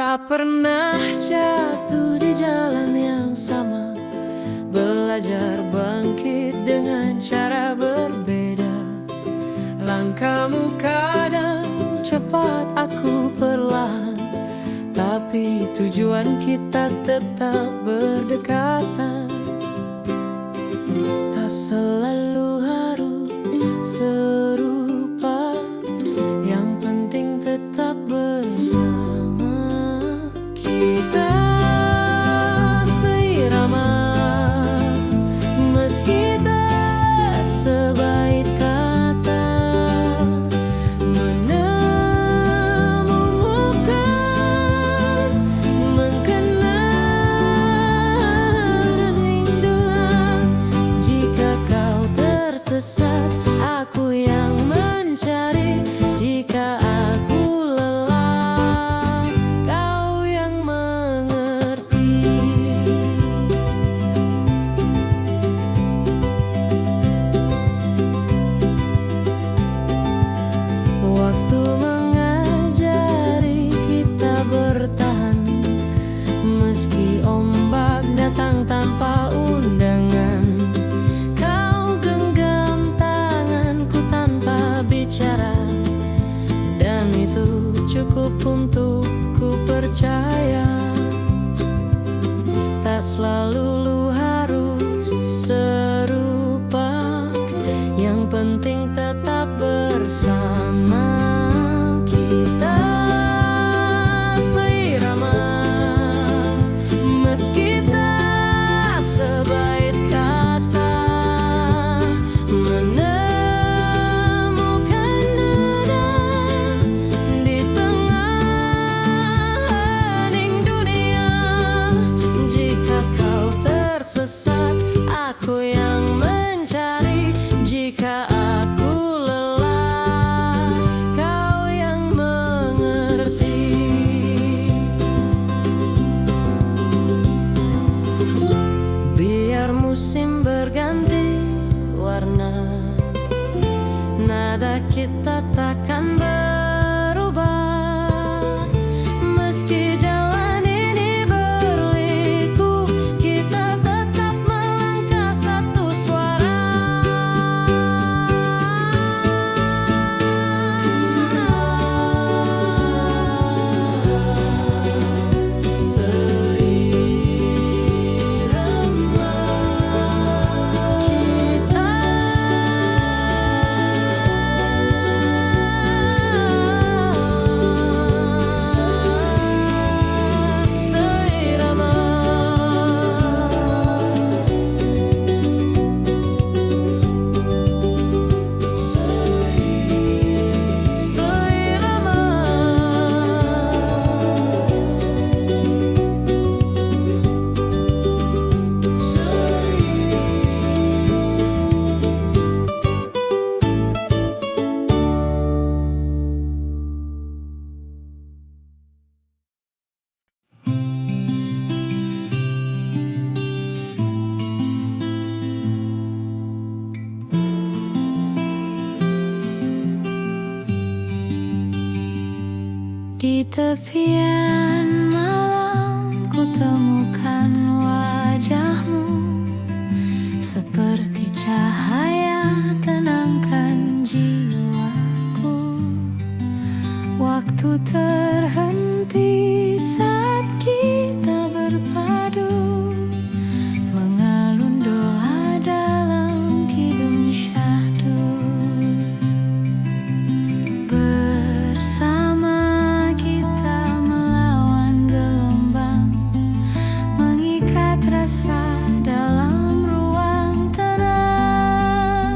Tak pernah jatuh di jalan yang sama, belajar bangkit dengan cara berbeda. Langkahmu kadang cepat, aku perlahan, tapi tujuan kita tetap berdekatan. Tak selalu harus serupa, yang penting tetap bersama. Kita seirama, meski tak sebaik kata, menemukan, mengenal rinduan. Jika kau tersesat, aku yang mencari. Jika aku lelah, kau yang mengerti. Waktu mengajari kita bertahan, meski ombak datang tanpa undangan. Kau genggam tanganku tanpa bicara, dan itu cukup untuk ku percaya. Tak selalu harus serupa, yang penting tetap bersama. Kita seirama, meski tak sebaik kata, menemukan nada di tengah hening dunia. Jika kau tersesat, aku yang mencari. Jika aku lelah, kau yang mengerti. Biar musim berganti warna, nada kita takkan berubah. Meski jalan ini berliku, kita tetap melangkah satu suara. Seirama, kita seirama. Di tepian malam ku temukan wajahmu, seperti cahaya tenangkan jiwaku. Waktu terhenti saat kita berpadu, mengalun doa dalam kidung syahdu. Bersama kita melawan gelombang, mengikat rasa dalam ruang tenang.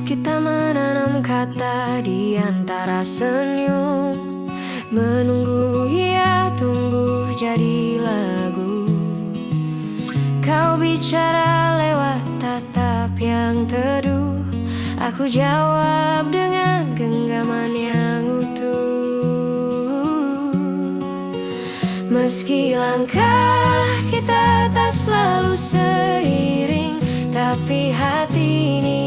Kita menanam kata di antara senyum, menunggu ia tumbuh jadi lagu. Kau bicara lewat tatap yang teduh, aku jawab dengan genggaman yang utuh. Meski langkah kita tak selalu seiring, tapi hati ini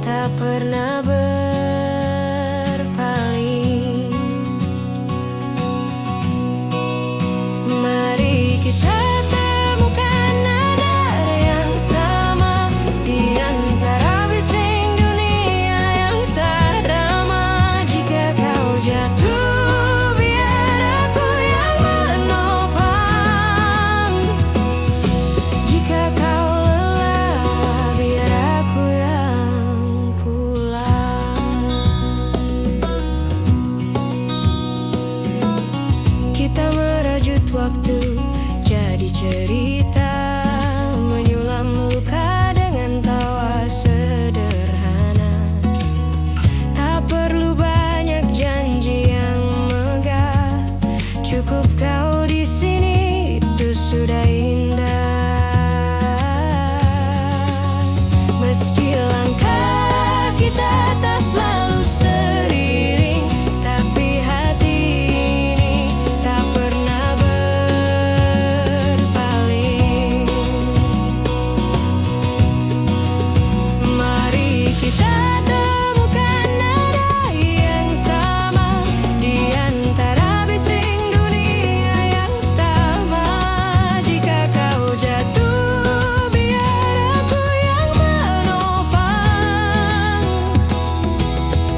tak pernah berpaling. Mari kita temukan nada yang sama di antara bising dunia yang tak ramah. Jika kau jatuh, biar aku yang menopang. Jika kau lelah, biar aku yang pulang. Kita merajut waktu jadi cerita, menyulam luka dengan tawa sederhana. Tak perlu banyak janji yang megah, cukup kau di sini, itu sudah indah. Meski langkah kita tak selalu seiring, tapi hati ini tak pernah berpaling. Mari kita temukan nada yang sama di antara bising dunia yang tamat. Jika kau jatuh, biar aku yang menopang.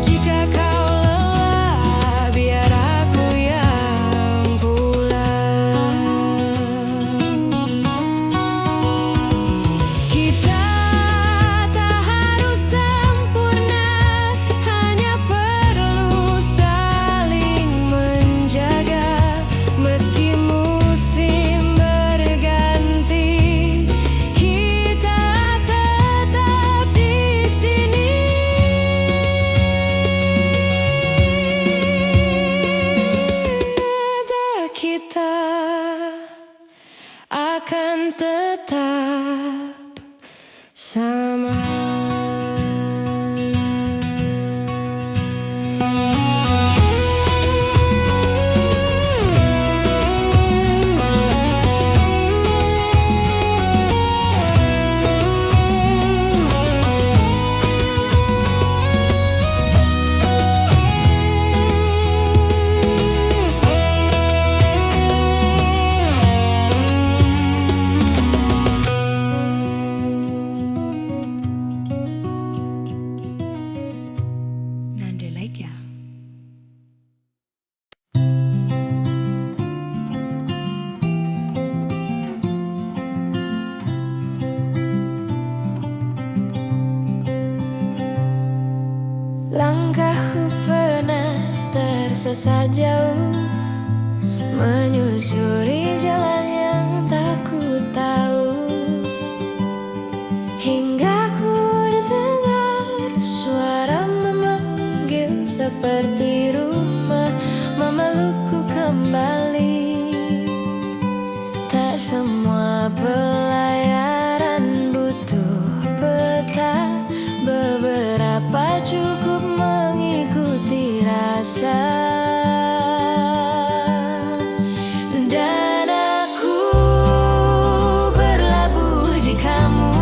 Jika kau lelah, biar aku yang pulang. Kita tak harus sempurna, hanya perlu saling menjaga. Meski musim berganti, kita tetap di sini. Nada kita akan tetap sama. Nandelaitya. Langkahku pernah tersesat jauh, menyusuri jalan yang tak ku tahu, hingga ku dengar suara memanggil seperti rumah, memelukku kembali. Tak semua pelayaran butuh peta, beberapa cukup mengikuti rasa. Dan aku berlabuh di kamu,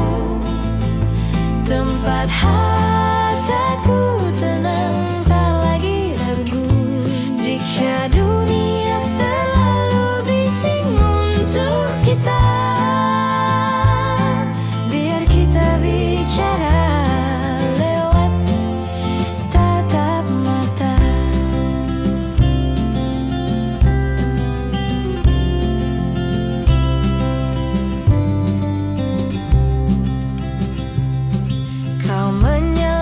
tempat hatiku tenang, tak lagi ragu. Jika dunia terlalu bising untuk kita, biar kita bicara lewat tatap mata. Kau menyala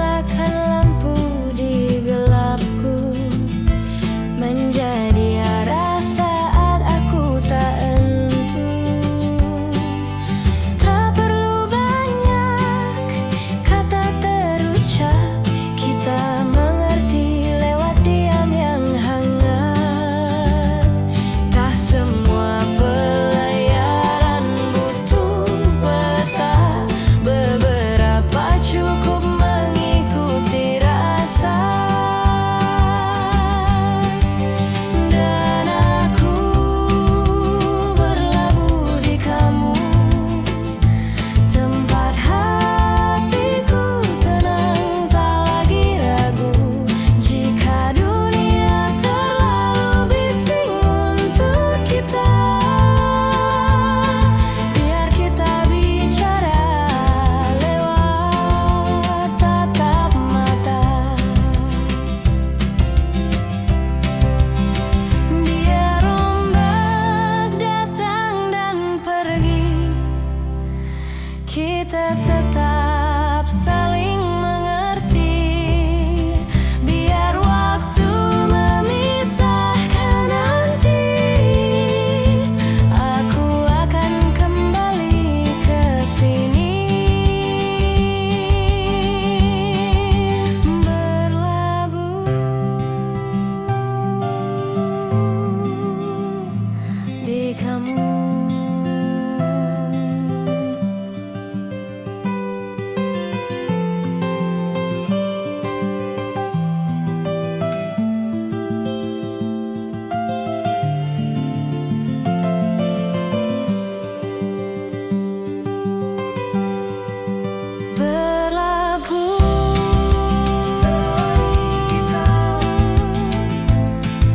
berlabuh.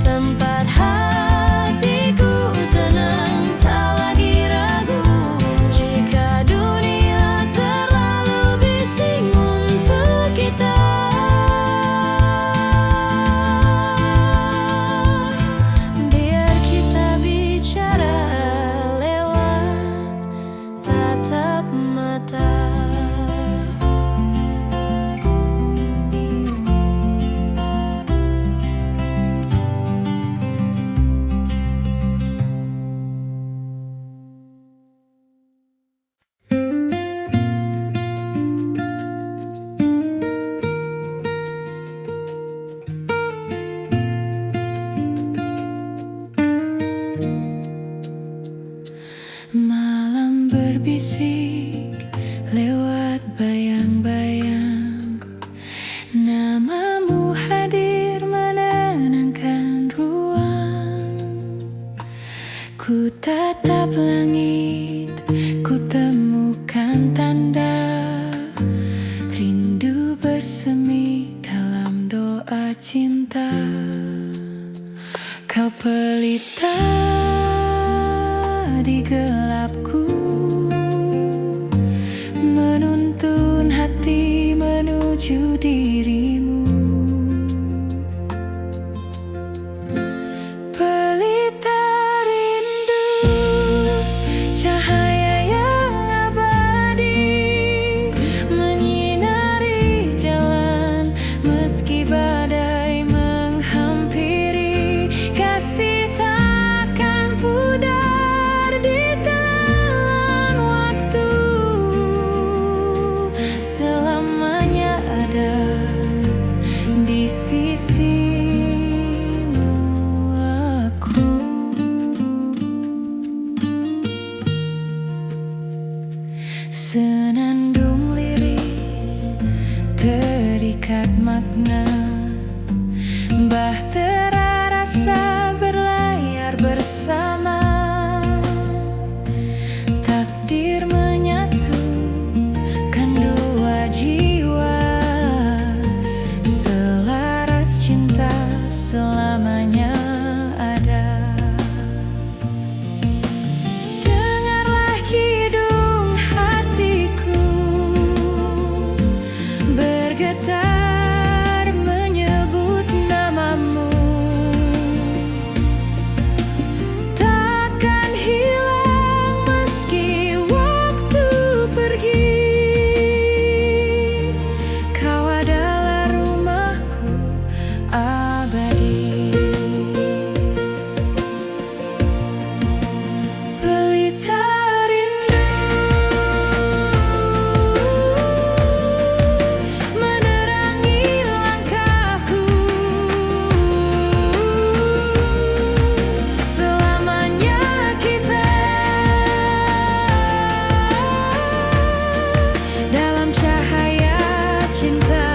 Tempat hatiku tenang, tak lagi ragu. Jika dunia terlalu bising untuk kita, biar kita bicara lewat tatap mata. Malam berbisik lewat bayang-bayang, namamu hadir menenangkan ruang. Ku tatap langit, ku temukan tanda rindu bersemi dalam doa cinta. Kau pelita di gelapku, menuntun hati menuju dirimu. Pelita rindu, cahaya yang abadi, menyinari jalan meski badai menghampiri. Kasih takkan pudar ditelan waktu, selamanya ada di sisimu aku. Senandung lirik terikat makna, bahtera rasa berlayar bersama. Takdir menyatukan dua jiwa, selaras cinta selamanya ada. Dengarlah kidung hatiku bergetar menyebut namamu. Takkan hilang meski waktu pergi, kau adalah rumahku abadi. Pelita rindu menerangi langkahku, selamanya kita dalam cahaya cinta.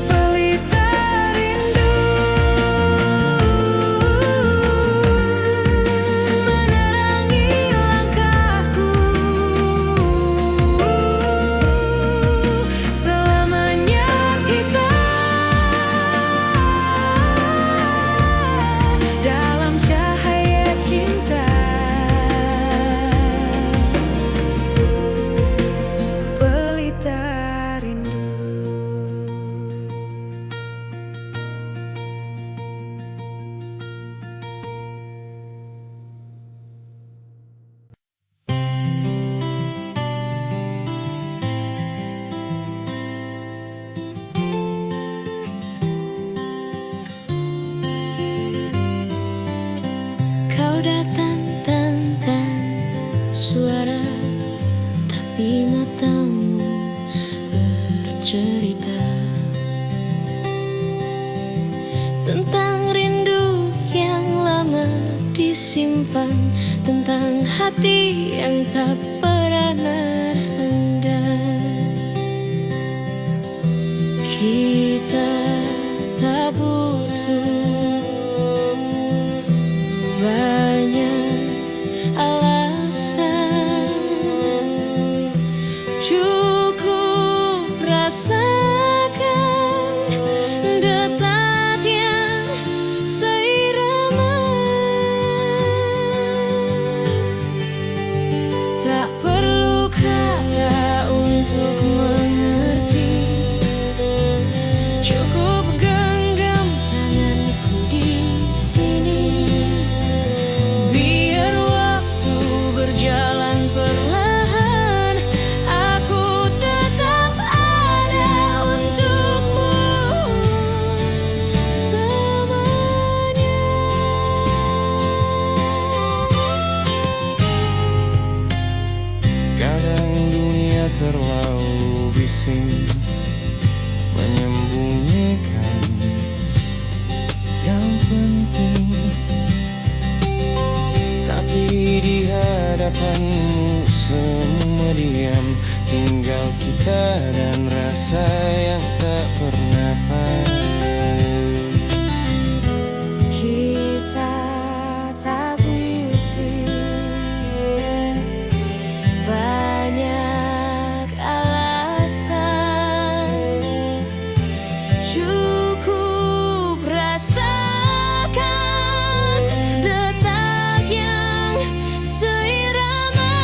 Pelita rindu menerangi langkahku, selamanya kita dalam cahaya cinta. Pelita rindu. Kau datang tanpa suara, tapi matamu bercerita tentang rindu yang lama disimpan, tentang hati yang tak pernah renggang. Kita tak butuh banyak alasan terlalu bising menyembunyikan yang penting, tapi di hadapanmu semua diam, tinggal kita dan rasa yang tak pernah paham. Kita tak bising, banyak alasan, cukup rasakan detak yang seirama.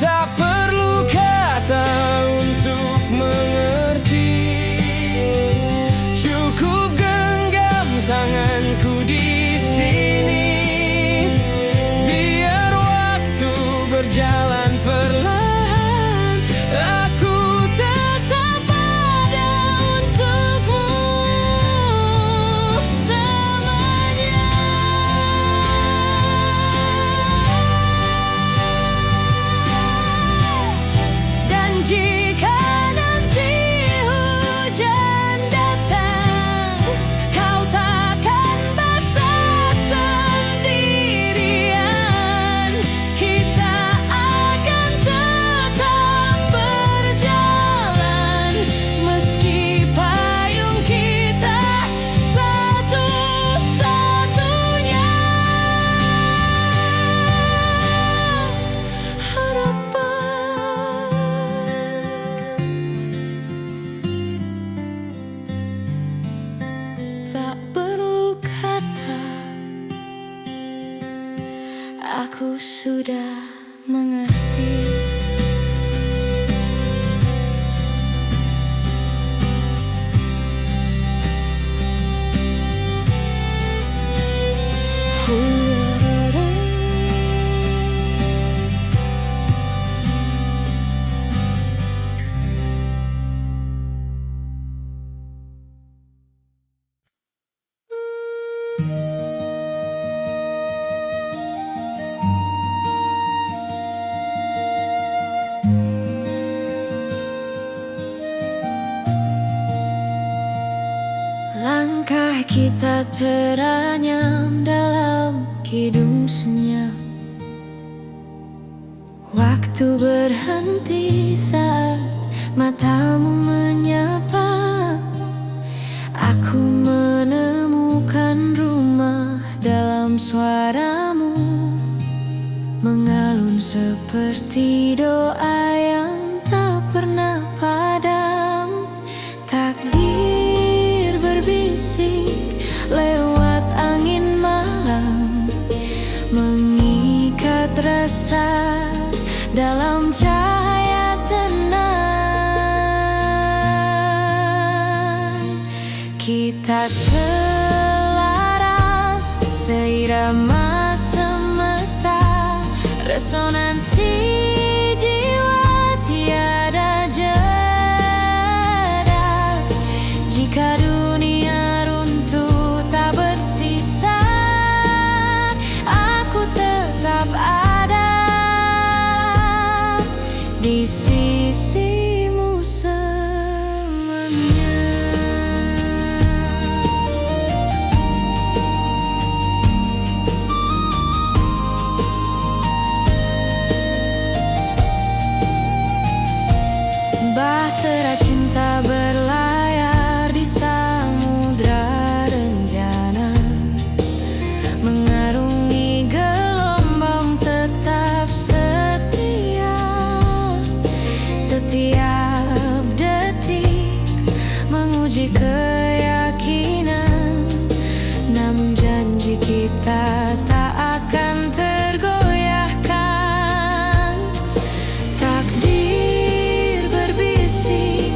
Tak perlu kata untuk mengerti, cukup genggam tanganku di sini. Biar waktu berjalan perlahan, aku Tetap ada untukmu selamanya. Dan jika nanti hujan datang, kau takkan basah sendirian. Kita akan tetap berjalan, meski payung kita satu-satunya harapan. Tak perlu kata, aku sudah mengerti. Langkah kita teranyam dalam kidung senyap. Waktu berhenti saat matamu menyapa. Aku menemukan rumah dalam suaramu, mengalun seperti doa yang tak pernah padam. Takdir berbisik lewat angin malam, mengikat rasa dalam cahaya tenang. Kita selaras, seirama semesta, resonansi jiwa tiada jeda. Jika dunia runtuh tak bersisa, aku tetap ada di sisimu selamanya. Bahtera cinta berlayar di samudra rencana, mengarungi gelombang tetap setia. Setiap detik menguji keyakinan, namun janji kita tak akan tergoyahkan. Takdir berbisik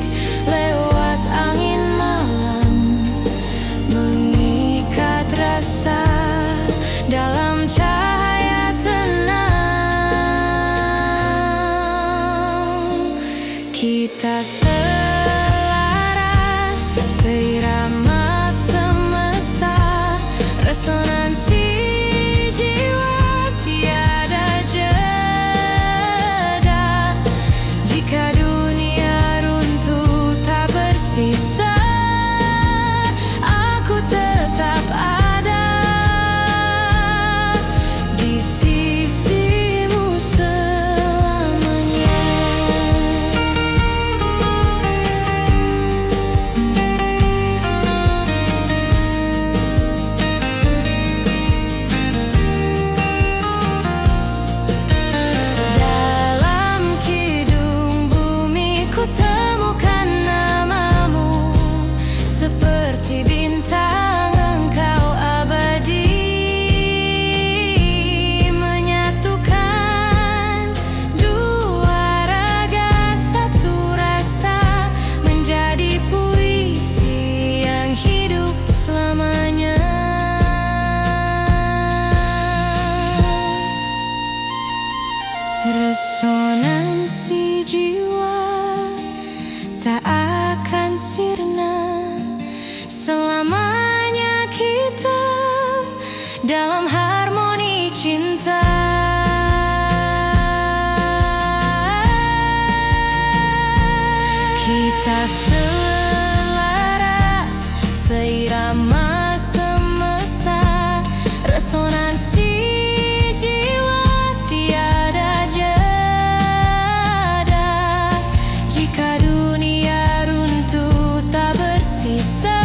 lewat angin malam, mengikat rasa dalam cahaya tenang. Kita selaras, seirama semesta, resonansi jiwa tiada jeda. jiwa tak akan sirna. Selamanya kita dalam harmoni cinta. Kita selaras, seirama semesta, resonansi jiwa tiada jeda. Jika dunia runtuh tak bersisa,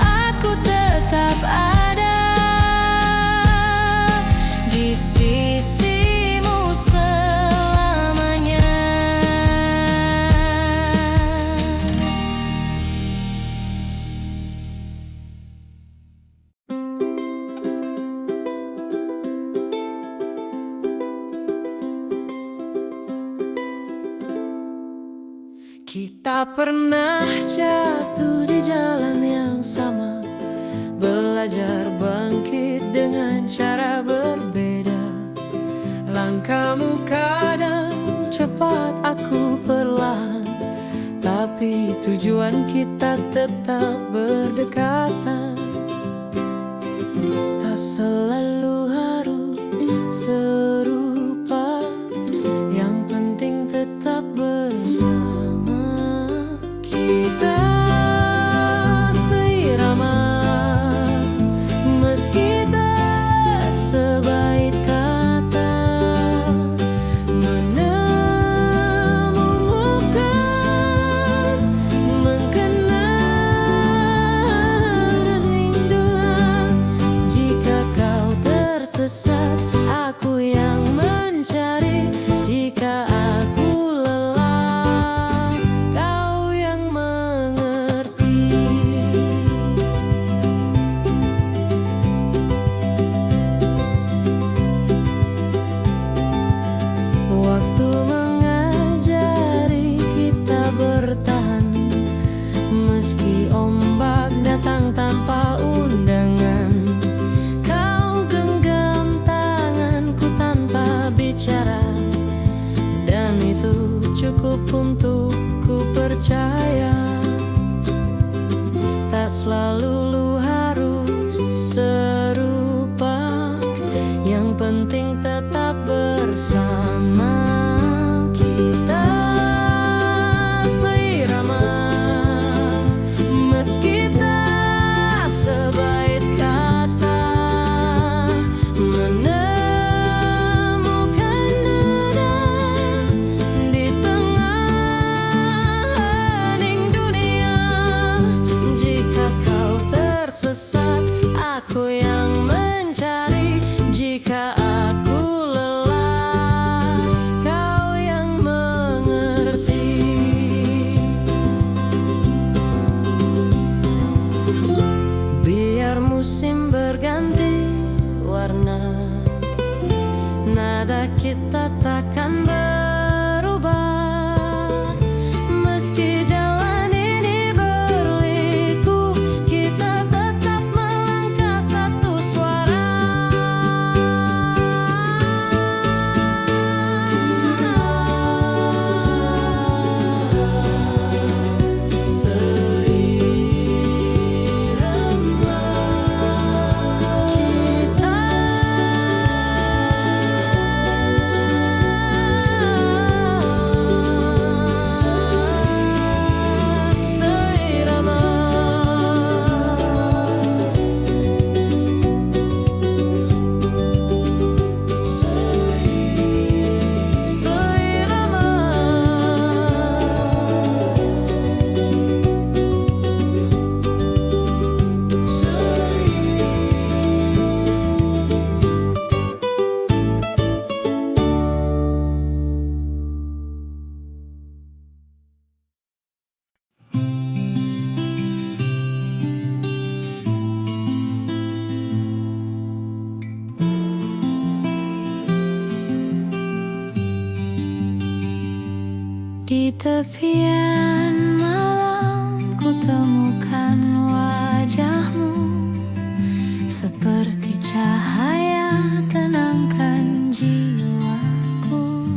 aku tetap ada di sisimu selamanya. Kita pernah jatuh di jalan yang sama, belajar bangkit dengan cara berbeda. Langkahmu kadang cepat, aku perlahan, tapi tujuan kita tetap berdekatan. Tak selalu harus serupa, yang penting tetap bersama. Kita seirama, meski tak sebaik kata, menemukan, mengenal dan rinduan. Jika kau tersesat, aku yang mencari. Jika aku lelah, kau yang mengerti. Waktu mengajari kita bertahan, meski ombak datang tanpa undangan. Kau genggam tanganku tanpa bicara, dan itu cukup untuk ku percaya. Tak selalu harus serupa, yang penting tetap bersama. Kita seirama, meski tak sebaik kata, menemukan nada di tengah hening dunia. Jika kau tersesat, aku yang mencari. Jika aku lelah, kau yang mengerti. Biar musim berganti warna, nada kita takkan berubah. Meski jalan ini berliku, kita tetap melangkah satu suara. Seirama kita, seirama. Di tepian malam ku temukan wajahmu, seperti cahaya tenangkan jiwaku.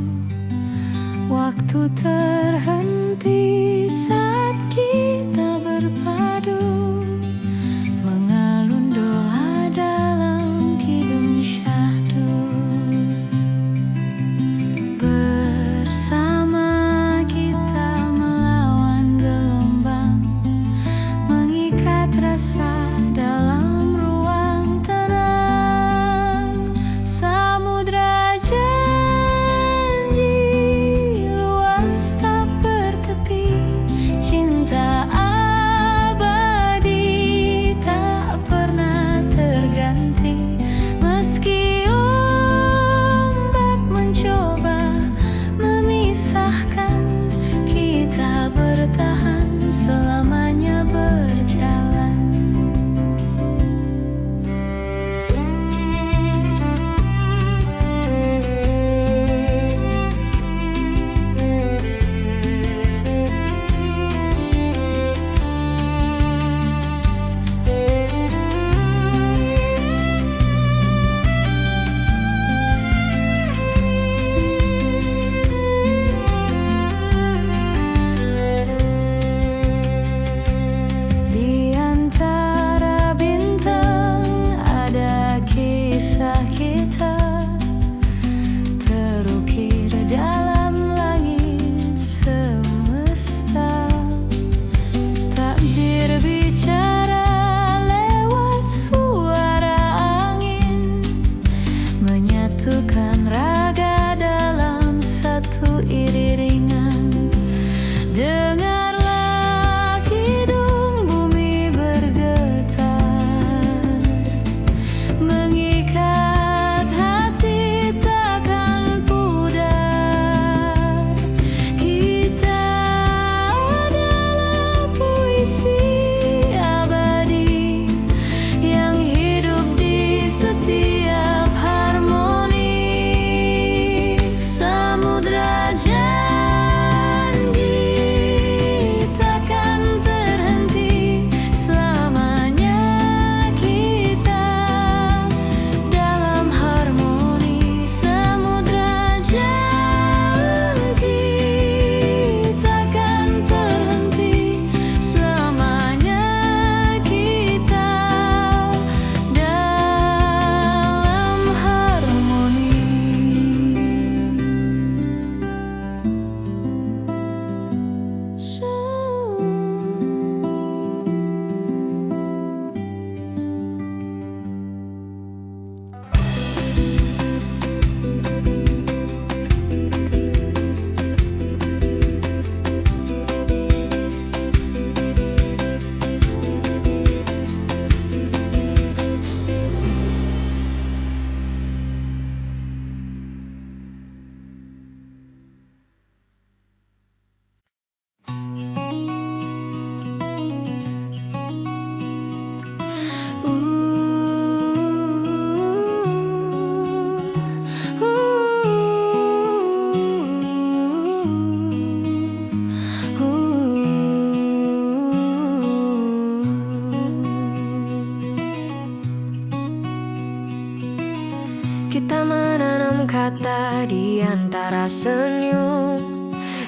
Kita menanam kata di antara senyum,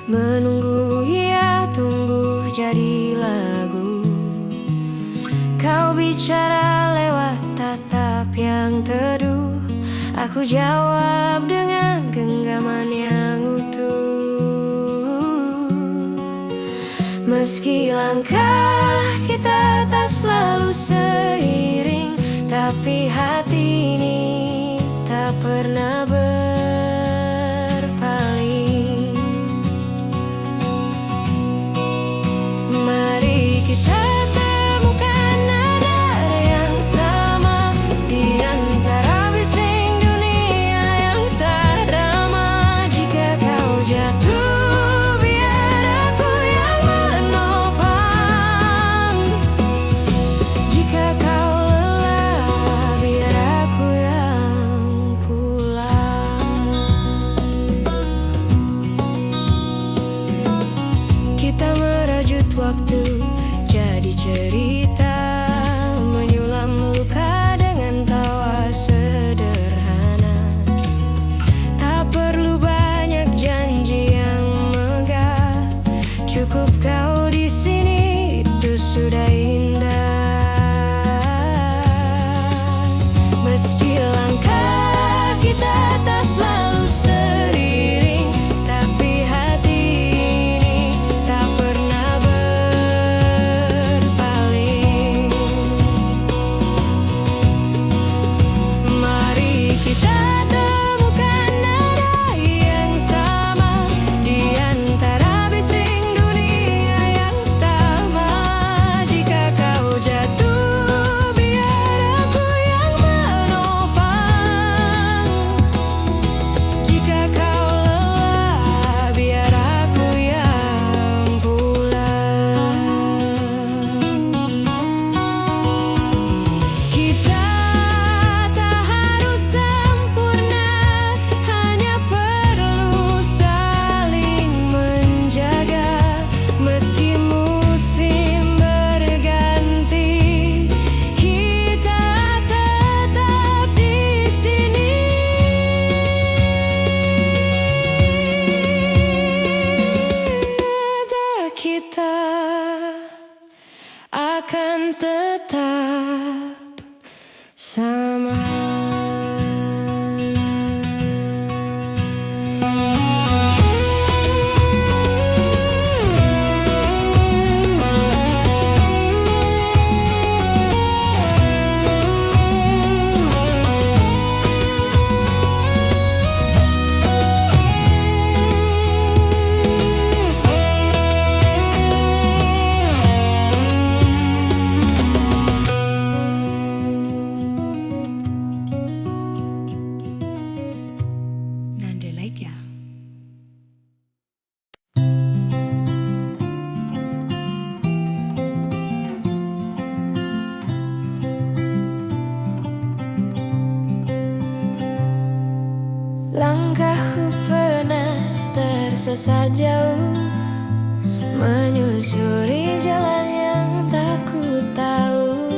menunggu ia tumbuh jadi lagu. Kau bicara lewat tatap yang teduh, aku jawab dengan genggaman yang utuh. Meski langkah kita tak selalu seiring, tapi hati ini tak pernah berpaling. Mari kita temukan nada yang sama di antara bising dunia yang tak ramah. Jika kau jatuh, biar aku yang menopang. Jika kau lelah, biar aku yang pulang. Kita merajut waktu jadi cerita, menyulam luka dengan tawa sederhana. Tak perlu banyak janji yang megah, cukup kau di sini, itu sudah indah. Meski langkah kita tak selalu seiring, tapi hati ini tak pernah berpaling. Mari kita temukan nada yang sama di antara bising dunia yang tamat. Jika kau jatuh, biar aku yang menopang. Jika kau lelah, biar aku yang pulang. Kita tak harus sempurna, hanya perlu saling menjaga. Meski musim berganti, kita tetap di sini. Nada kita akan tetap sama. Nanda Laitya. Langkahku pernah tersesat jauh, menyusuri jalan yang tak ku tahu,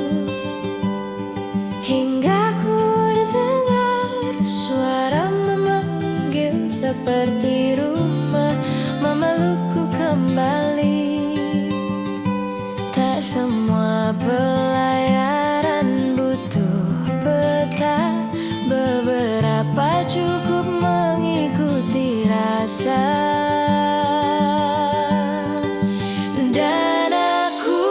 hingga ku dengar suara memanggil seperti rumah, memelukku kembali. Tak semua pelayaran butuh peta, beberapa cukup mengikuti rasa. Dan aku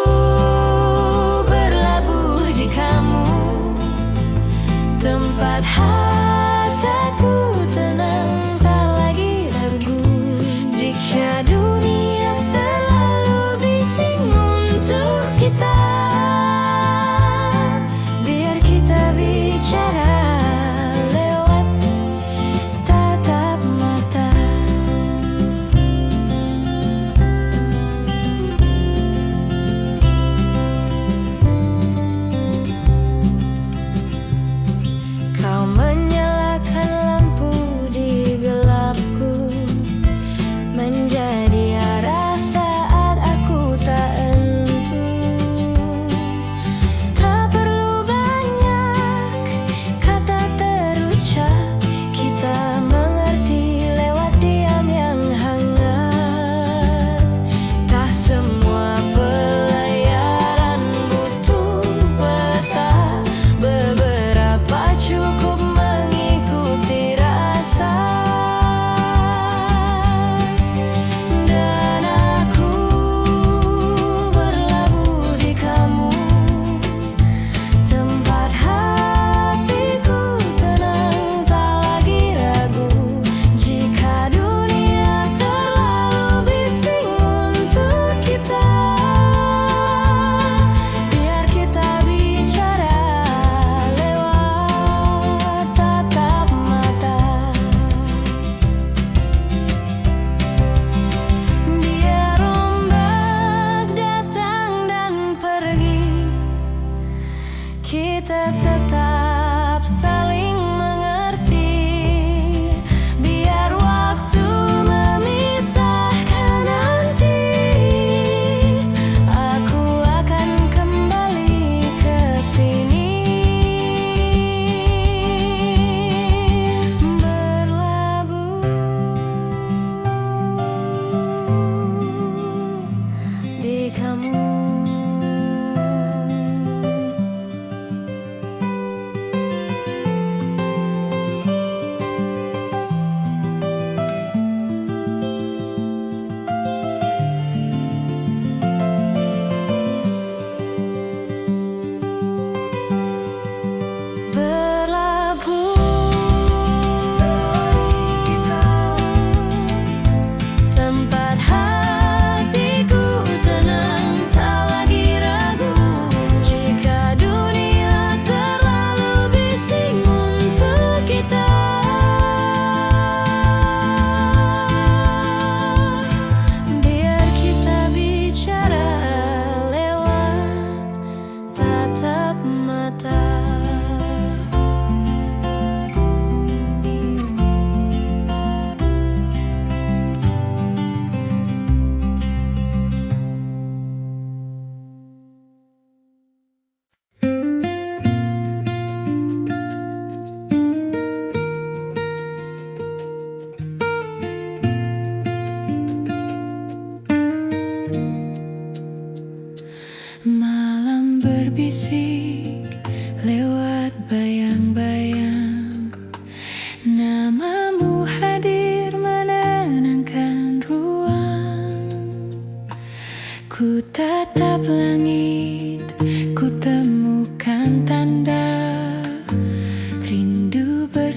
berlabuh di kamu, tempat hatiku tenang, tak lagi ragu. Jika dunia terlalu bising untuk kita, biar kita bicara lewat tatap mata. Kau menyala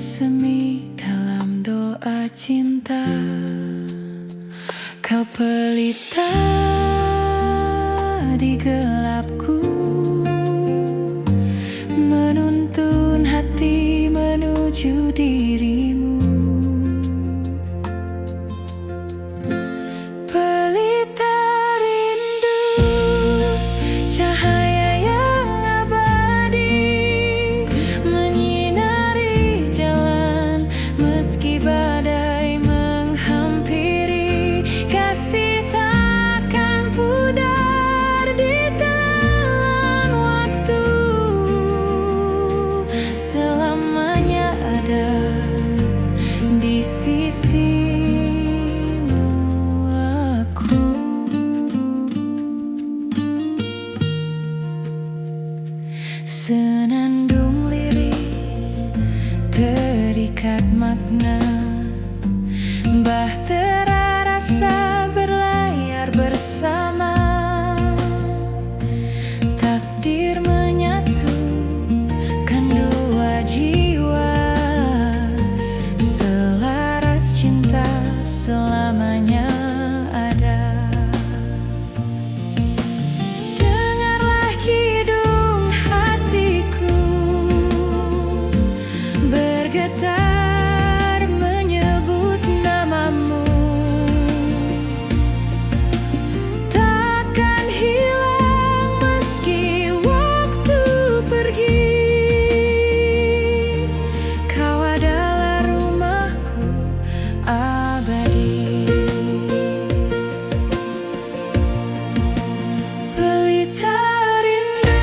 bersemi dalam doa cinta. Kau pelita di gelapku, menuntun hati menuju dirimu. Pelita rindu, cahaya yang abadi, menyinari jalan meski badai menghampiri. Kasih takkan pudar di telan waktu, selamanya ada di sisimu aku. Senandung lirik terikat makna, bahtera rasa berlayar bersama. Takdir menyatukan dua jiwa, selaras cinta selamanya ada. Dengarlah kidung hatiku bergetar menyebut namamu. Takkan hilang meski waktu pergi, kau adalah rumahku abadi. Pelita rindu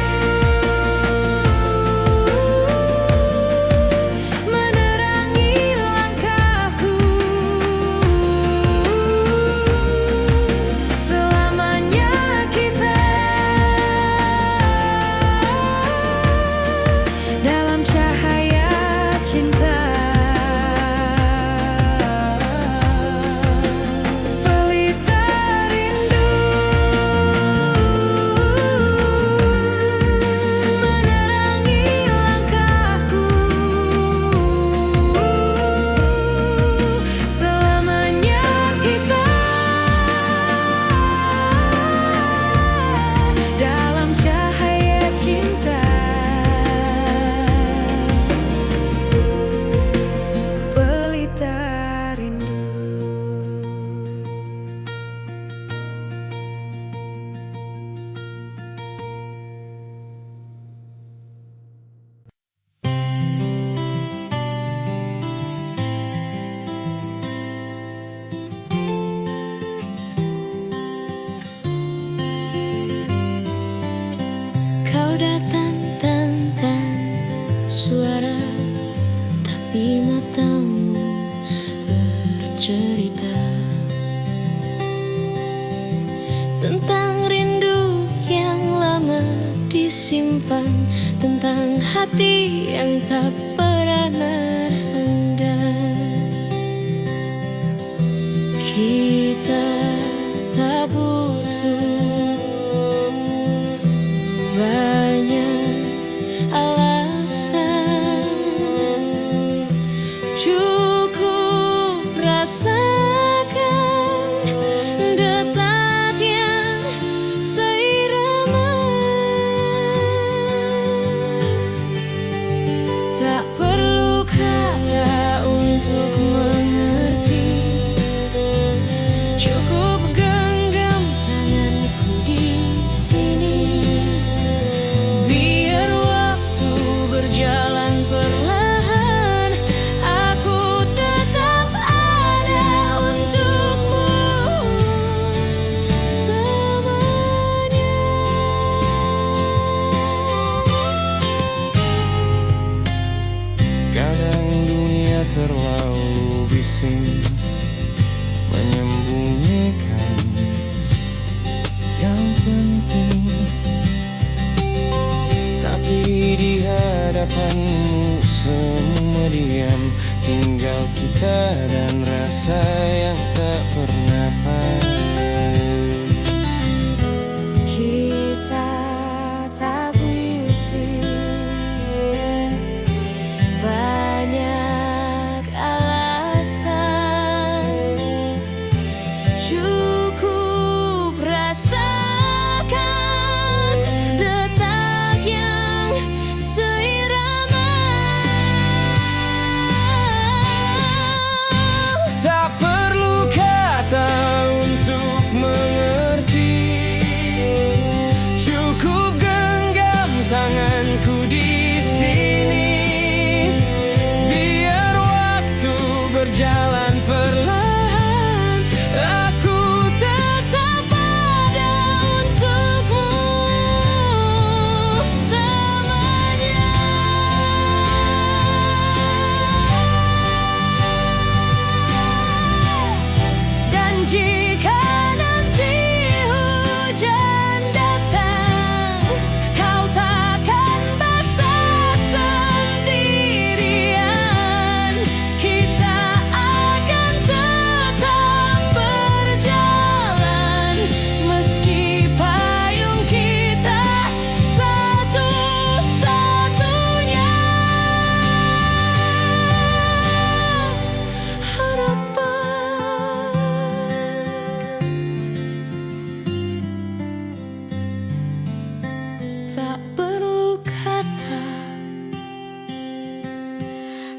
menerangi langkahku, selamanya kita dalam cahaya cinta. Pelita rindu menerangi langkahku, selamanya kita dalam cahaya cinta. Pelita rindu. Kau datang tanpa suara, tapi matamu bercerita tentang rindu yang lama disimpan, tentang hati yang tak pernah handal. Kita tak butuh banyak alasan, cukup rasakan detaknya seirama. Tak perlu kata untuk mengerti, cukup genggam tanganku di sini. Biar waktu berjalan perlahan, aku tetap ada untukmu selamanya. Kadang dunia terlalu bising menyembunyikan yang penting, tapi di hadapanmu semua diam, tinggal kita dan rasa yang tak pernah paham. Kita tak berisi banyak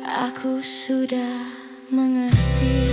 Aku sudah mengerti.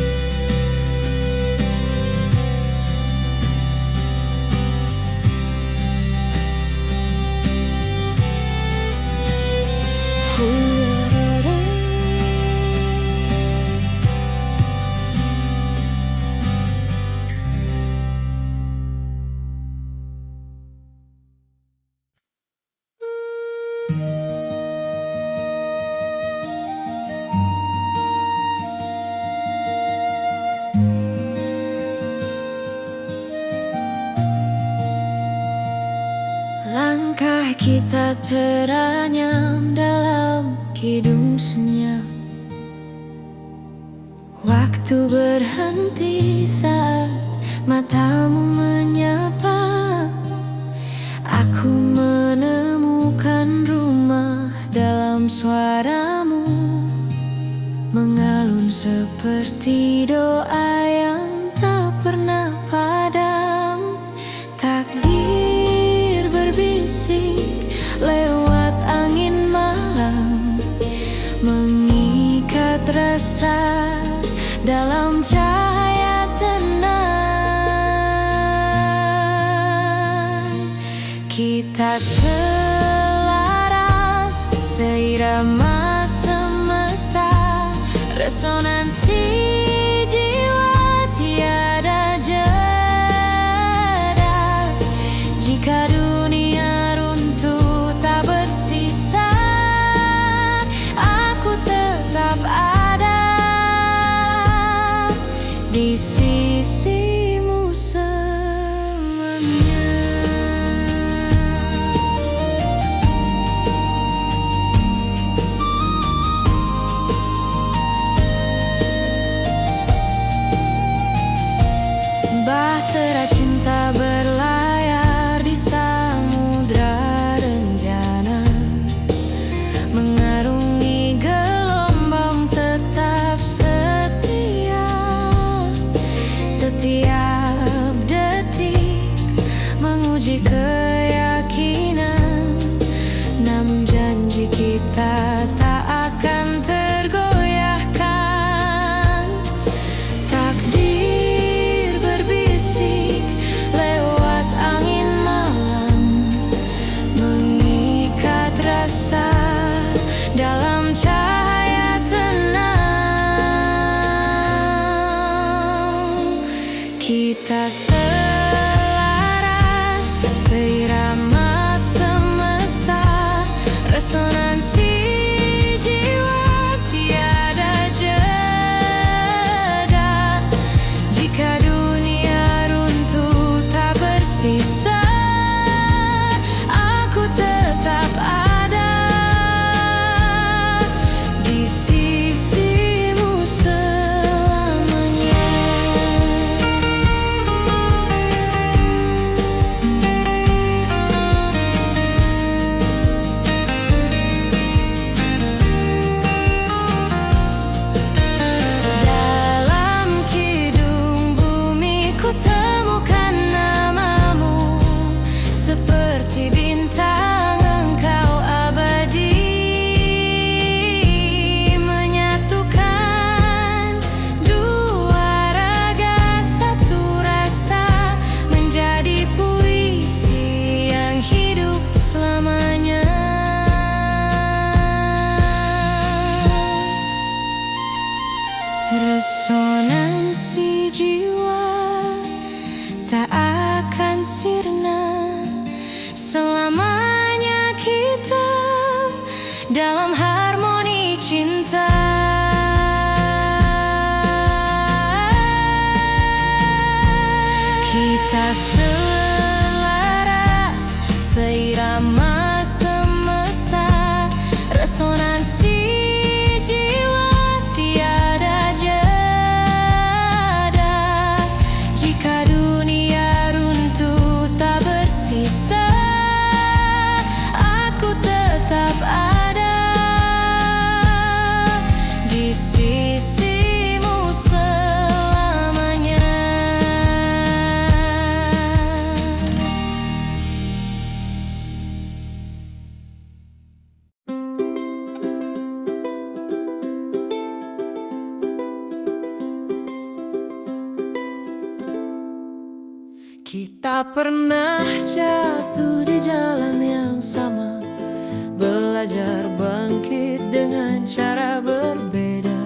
Langkah kita teranyam dalam kidung senyap. Waktu berhenti saat matamu menyapa. Aku menemukan rumah dalam suaramu, mengalun seperti doa yang tak pernah padam. Takdir berbisik lewat angin malam, mengikat rasa dalam cahaya tenang. Kita selaras seirama semesta, resonansi jiwa tiada jeda. Jika dunia runtuh tak bersisa, aku tetap ada di sisimu selamanya. Bahtera cinta berlayar di samudra rencana, mengarungi gelombang tetap setia. Setiap detik menguji keyakinan, namun janji kita tak akan tergoyahkan. Takdir berbisik lewat angin malam, mengikat rasa dalam cahaya tenang. Kita selaras seirama semesta, resonansi jiwa tiada jeda. Jika dunia runtuh tak bersisa, aku tetap ada di sisimu selamanya. Dalam kidung bumi ku temukan namamu, seperti bintang engkau abadi, menyatukan dua raga satu rasa, menjadi puisi yang hidup selamanya. Resonansi jiwa tak akan sirna, selamanya kita dalam harmoni cinta. Kita selaras seirama semesta, resonansi jiwa tiada jeda. Jika dunia runtuh tak Kita pernah jatuh di jalan yang sama, belajar bangkit dengan cara berbeda.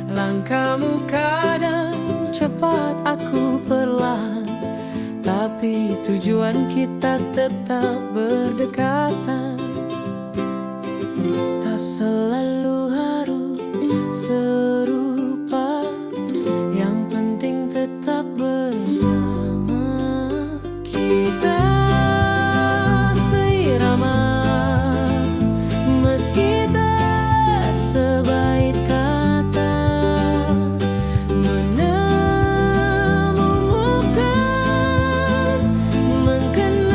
Langkahmu kadang cepat, aku perlahan, tapi tujuan kita tetap berdekatan. Tak selalu harus serupa, yang penting tetap bersama. Kita seirama, meski tak sebaik kata, menemukan, mengenal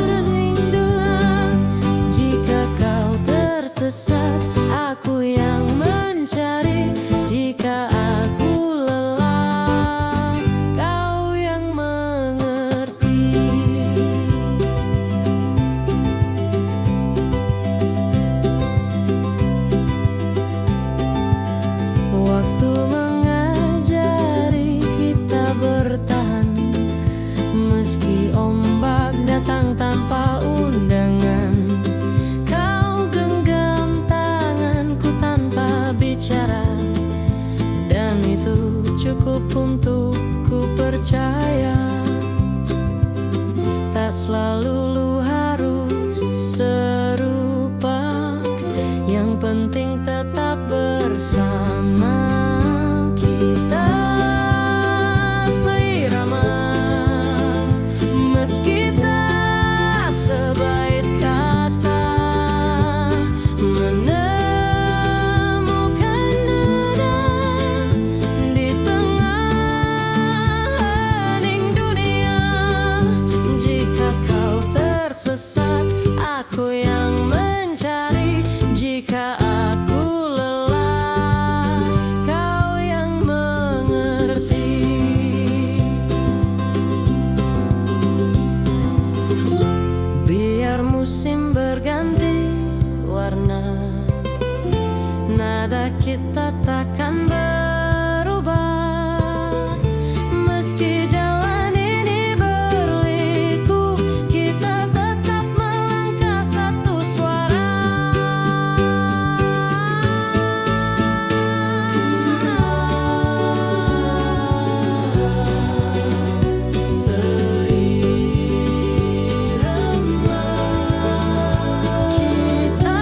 dan rindu. Jika kau tersesat, aku yang mencari. Jika aku lelah, kau yang mengerti. Waktu mengajari kita bertahan, meski ombak datang tanpa undangan. Kau genggam tanganku tanpa bicara, dan itu cukup untuk ku percaya. Tak selalu harus serupa, yang penting tetap bersama. Kita seirama, meski tak sebaik kata, menemukan nada di tengah hening dunia. Jika kau tersesat, aku yang mencari. Jika aku lelah, kau yang mengerti. Biar musim berganti warna, nada kita takkan berubah. Meski jalan ini berliku, kita tetap melangkah satu suara. Seirama, kita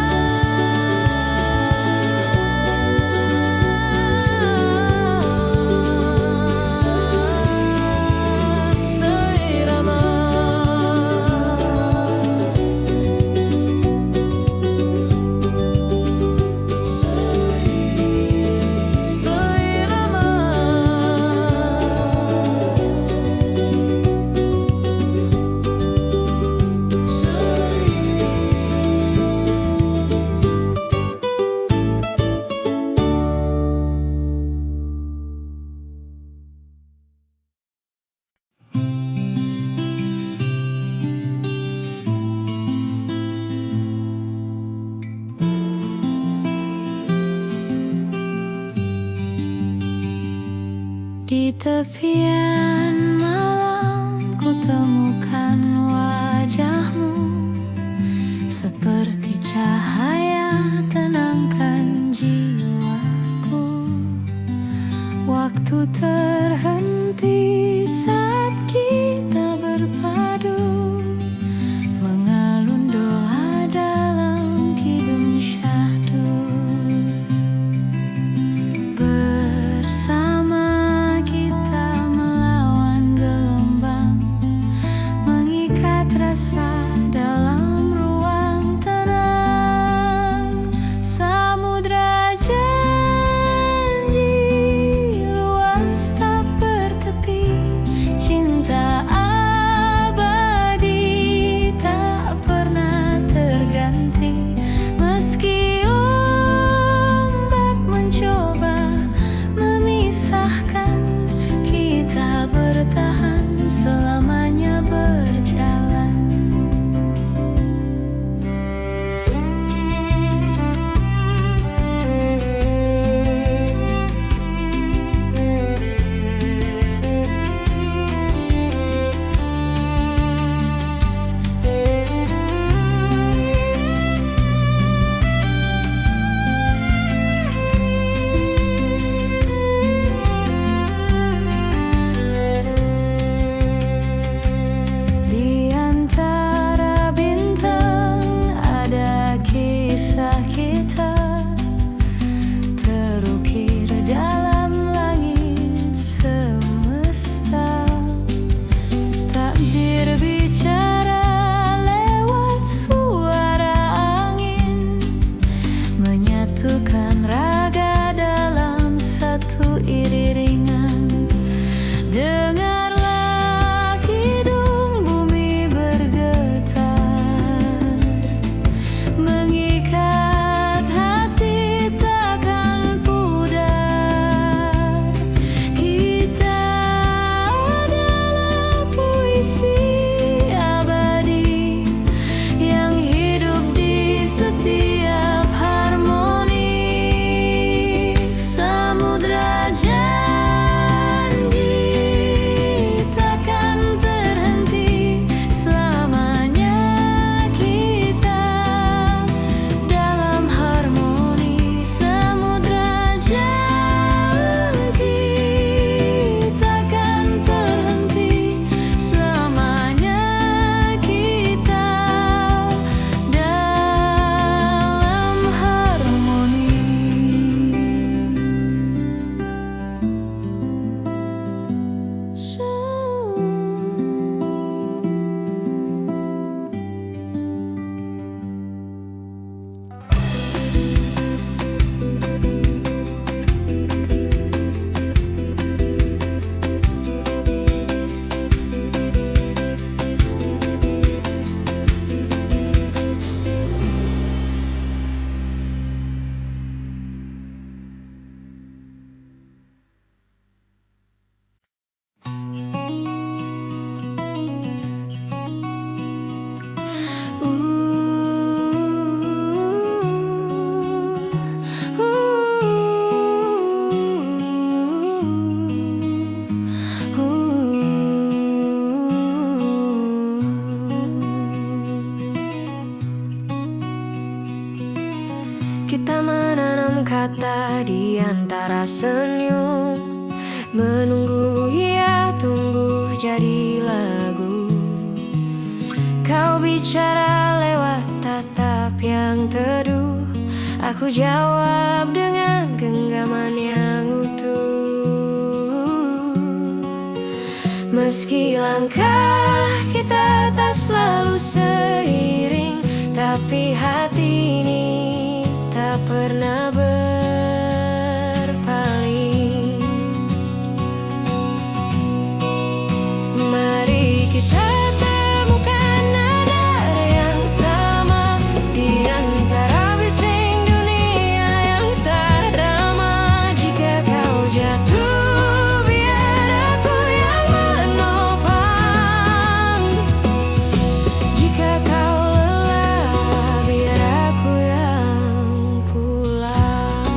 seirama. Di tepian malam ku temukan wajahmu, seperti cahaya tenangkan jiwaku. Waktu terhenti saat kita berpadu, mengalun doa dalam kidung syahdu. Bersama kita melawan gelombang, mengikat rasa dalam ruang tenang. Samudra janji luas menyatukan raga dalam satu iringan. Dengarlah kidung bumi bergetar, mengikat hati takkan pudar. Kita adalah puisi abadi yang hidup di setiap harmoni. Samudra janji takkan terhenti, selamanya kita dalam harmoni. Samudra janji takkan terhenti, selamanya kita dalam harmoni. Kita menanam kata di antara senyum, menunggu ia tumbuh jadi lagu. Kau bicara lewat tatap yang teduh, aku jawab dengan genggaman yang utuh. Meski langkah kita tak selalu seiring, tapi hati ini tak pernah berpaling. Mari kita temukan nada yang sama di antara bising dunia yang tak ramah. Jika kau jatuh, biar aku yang menopang. Jika kau lelah, biar aku yang pulang.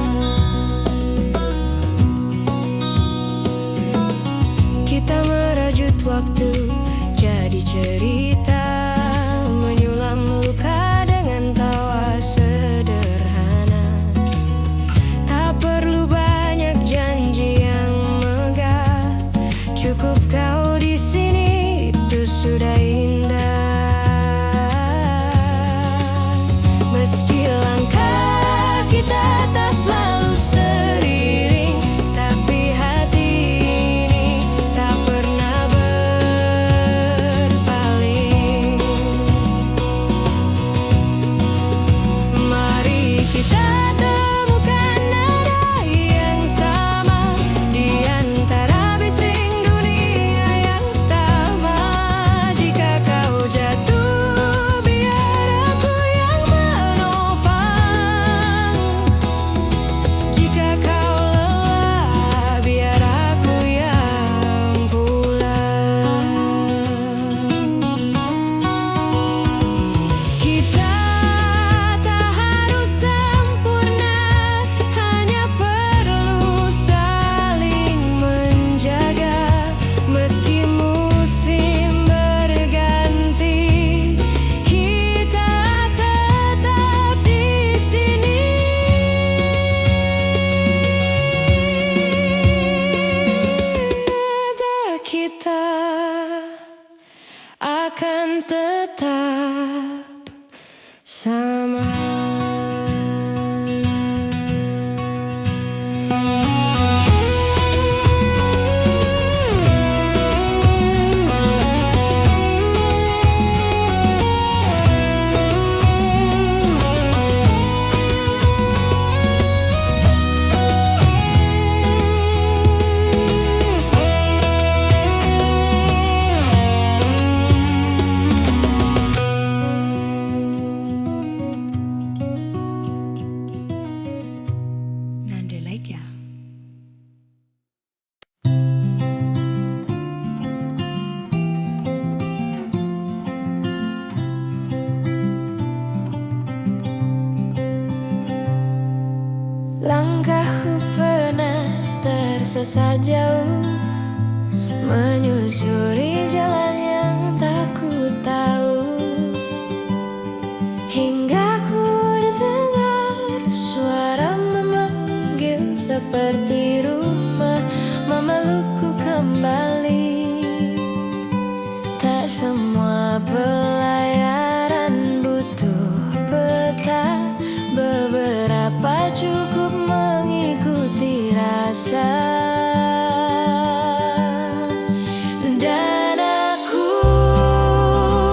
Langkahku pernah tersesat jauh, menyusuri jalan yang tak ku tahu, hingga ku dengar suara memanggil seperti rumah memelukku kembali. Tak semua pelayaran butuh peta, beberapa cukup mengikuti rasa. Dan aku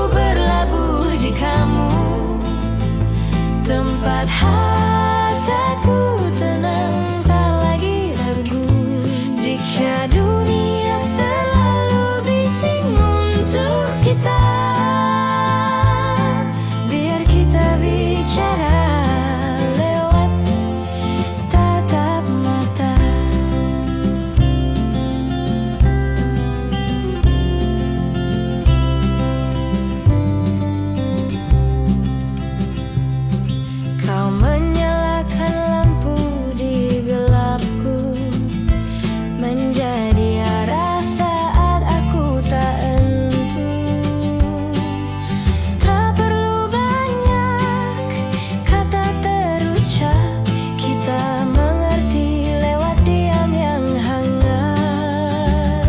berlabuh di kamu, tempat hatiku tenang, tak lagi ragu. Jika dunia terlalu bising untuk kita, biar kita bicara lewat tatap mata. Kau menyalakan lampu di gelapku, menjadi arah saat aku tak entu. Tak perlu banyak kata terucap, kita mengerti lewat diam yang hangat.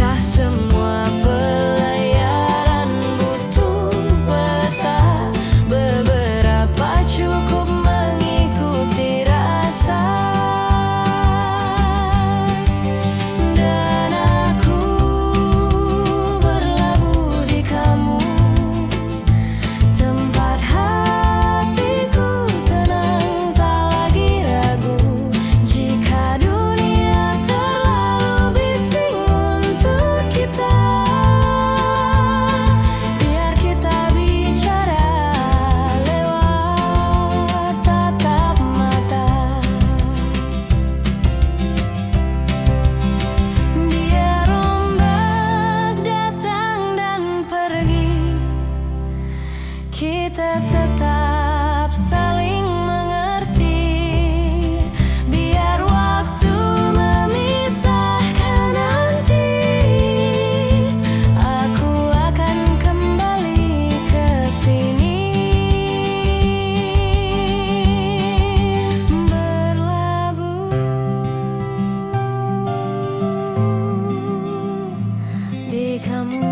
Tak semua pelayaran butuh peta, beberapa cukup mengikuti rasa. Dan aku berlabuh di kamu, tempat hatiku tenang, tak lagi ragu. Jika dunia terlalu bising untuk kita, biar kita bicara lewat tatap mata. Biar ombak datang dan pergi, kita tetap saling mengerti. Biar waktu memisahkan nanti, aku akan kembali ke sini. Berlabuh di kamu.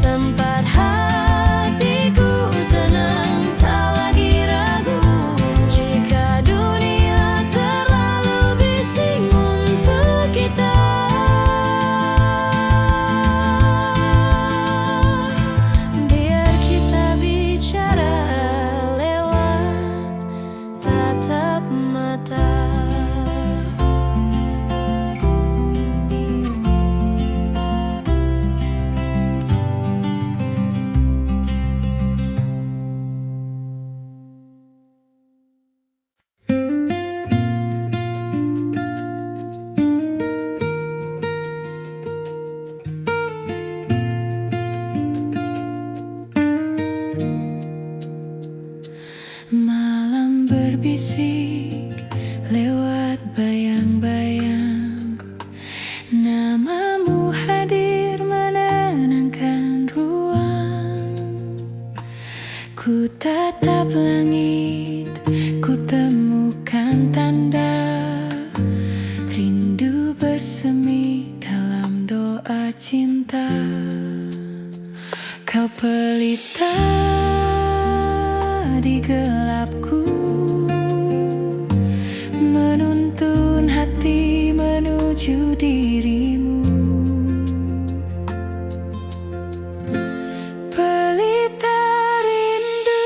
Tempat hatiku tenang, tak lagi ragu. Jika dunia terlalu bising untuk kita, biar kita bicara lewat tatap mata. Malam berbisik lewat bayang-bayang, namamu hadir menenangkan ruang. Ku tatap langit, ku temukan tanda rindu bersemi dalam doa cinta. Kau pelita di gelapku, menuntun hati menuju dirimu. Pelita rindu,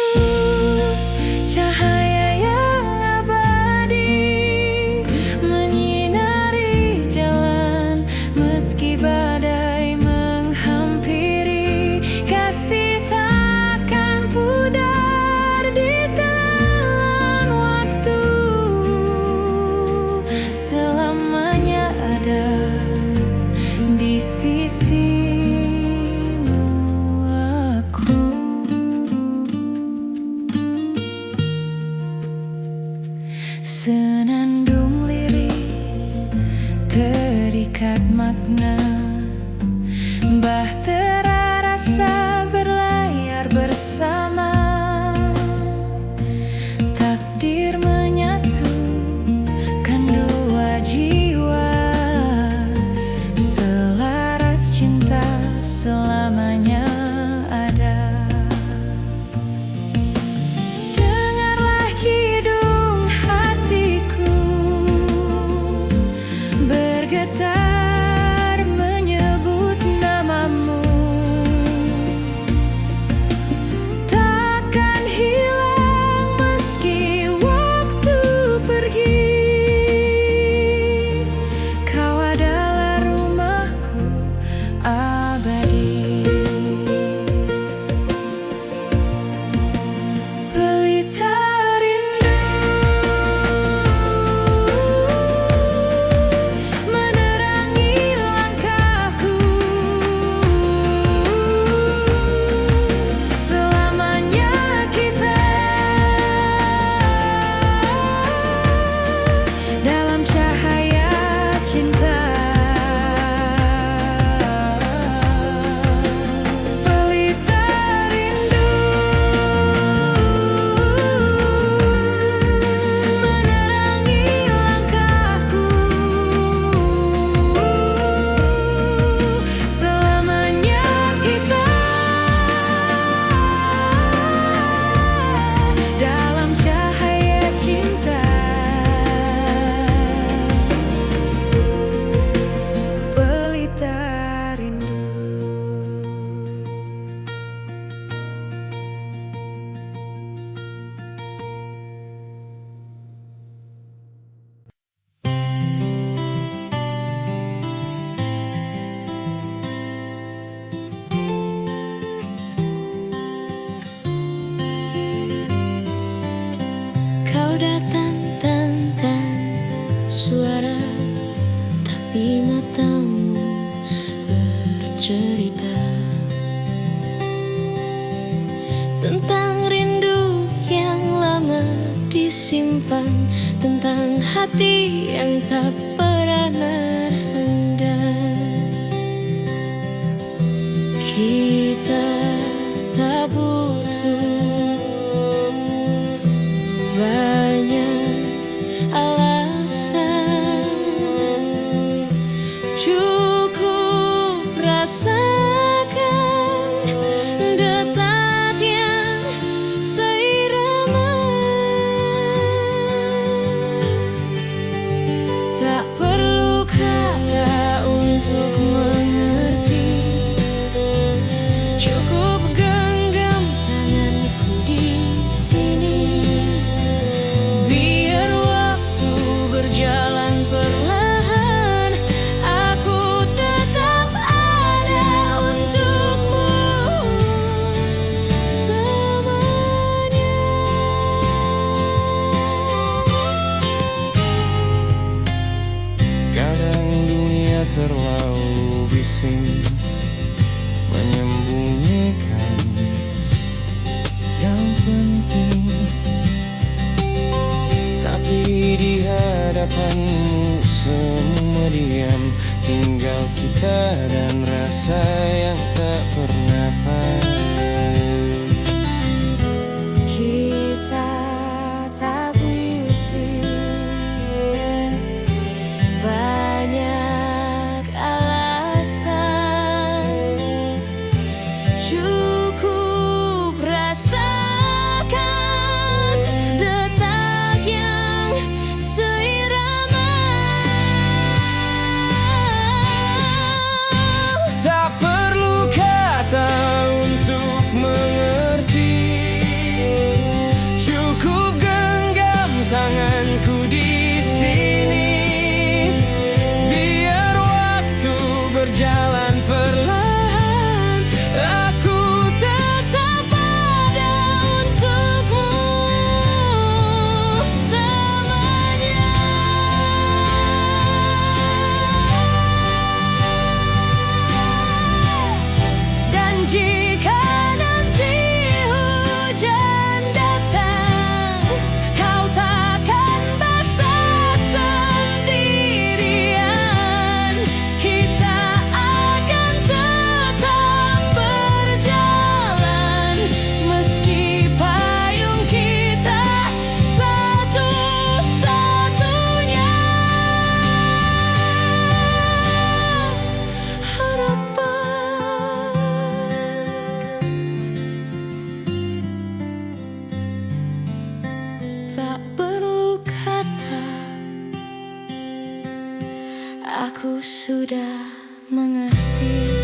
cahaya yang abadi, menyinari jalan Meski badai menghampiri, kasih takkan pudar di telan waktu. Selamanya ada di sisimu aku. Senandung lirik terikat makna, bahtera rasa berlayar bersama. Takdir menyatukan dua jiwa, selaras cinta selamanya ada. Dengarlah kidung hatiku bergetar menyebut namamu. Takkan hilang meski waktu pergi, kau adalah rumahku abadi. Pelita rindu menerangi langkahku. Selamanya kita dalam cahaya cinta. Pelita rindu menerangi langkahku. Selamanya kita dalam cahaya cinta. Pelita rindu. Kau datang tanpa suara, tapi matamu bercerita tentang rindu yang lama disimpan, tentang hati yang tak pernah renggang. Kita tak butuh banyak alasan, cukup rasakan detak yang seirama. Tak perlu kata untuk mengerti, cukup genggam tanganku di sini. Biar waktu berjalan perlahan, aku tetap ada untukmu selamanya. Kadang dunia terlalu bising menyembunyikan yang penting, tapi di hadapanmu semua diam, tinggal kita dan rasa yang tak pernah paham. Kita tak butuh banyak alasan, cukup rasakan detak yang seirama. Tak perlu berjalan perlahan, aku tetap ada untukmu selamanya. Dan jika nanti hujan datang, kau takkan basah sendirian. Kita akan tetap berjalan, meski payung kita satu-satunya harapan. Tak perlu kata, aku sudah mengerti.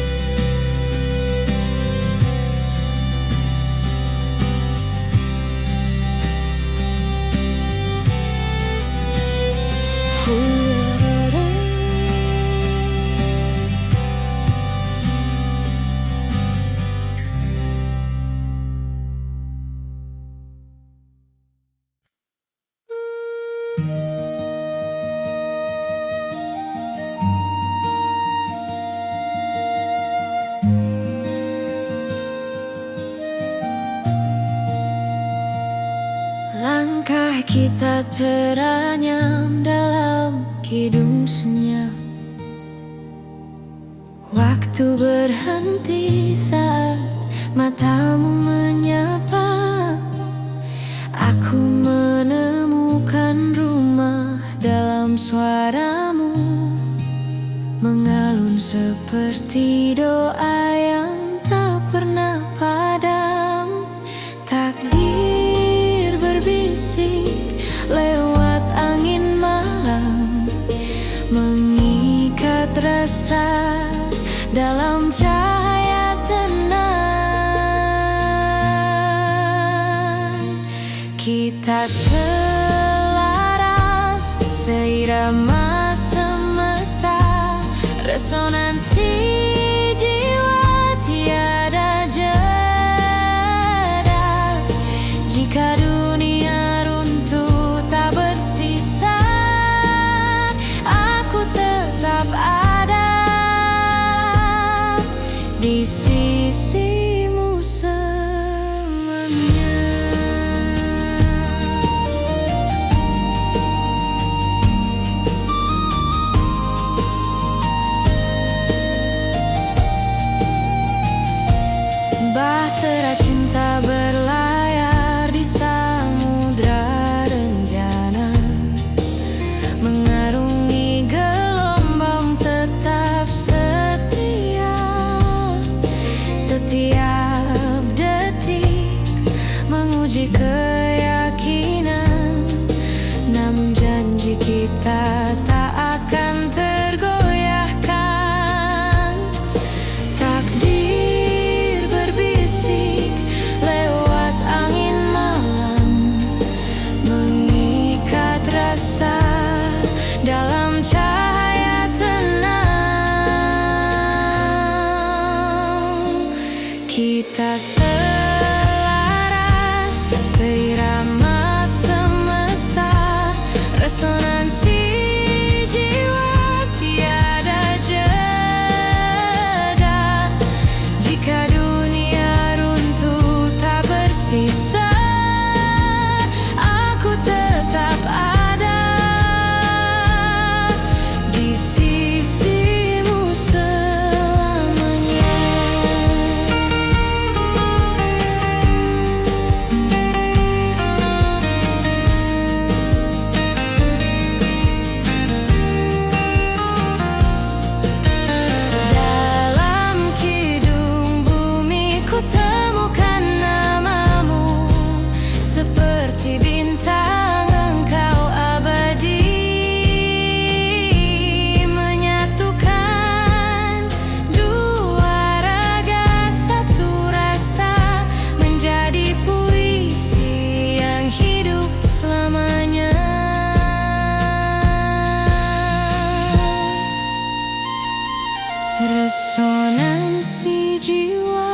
Langkah kita teranyam dalam kidung senyap. Waktu berhenti saat matamu menyapa. Aku menemukan rumah dalam suaramu, mengalun seperti doa yang tak pernah padam. Takdir berbisik lewat angin malam, mengikat rasa dalam cahaya tenang. Kita selaras, seirama semesta, resonansi jiwa tiada jeda. Jika dunia runtuh tak bersisa, aku tetap ada di sisimu selamanya. Bahtera cinta berlayar di samudra rencana, mengarungi gelombang tetap setia. Setiap detik menguji keyakinan, namun janji kita tak akan tergoyahkan. Takdir berbisik lewat angin malam, mengikat rasa dalam cahaya tenang. Kita selaras, seirama semesta, resonansi jiwa tiada jeda. Jika dunia runtuh tak bersisa, aku tetap ada di sisimu selamanya. resonansi jiwa.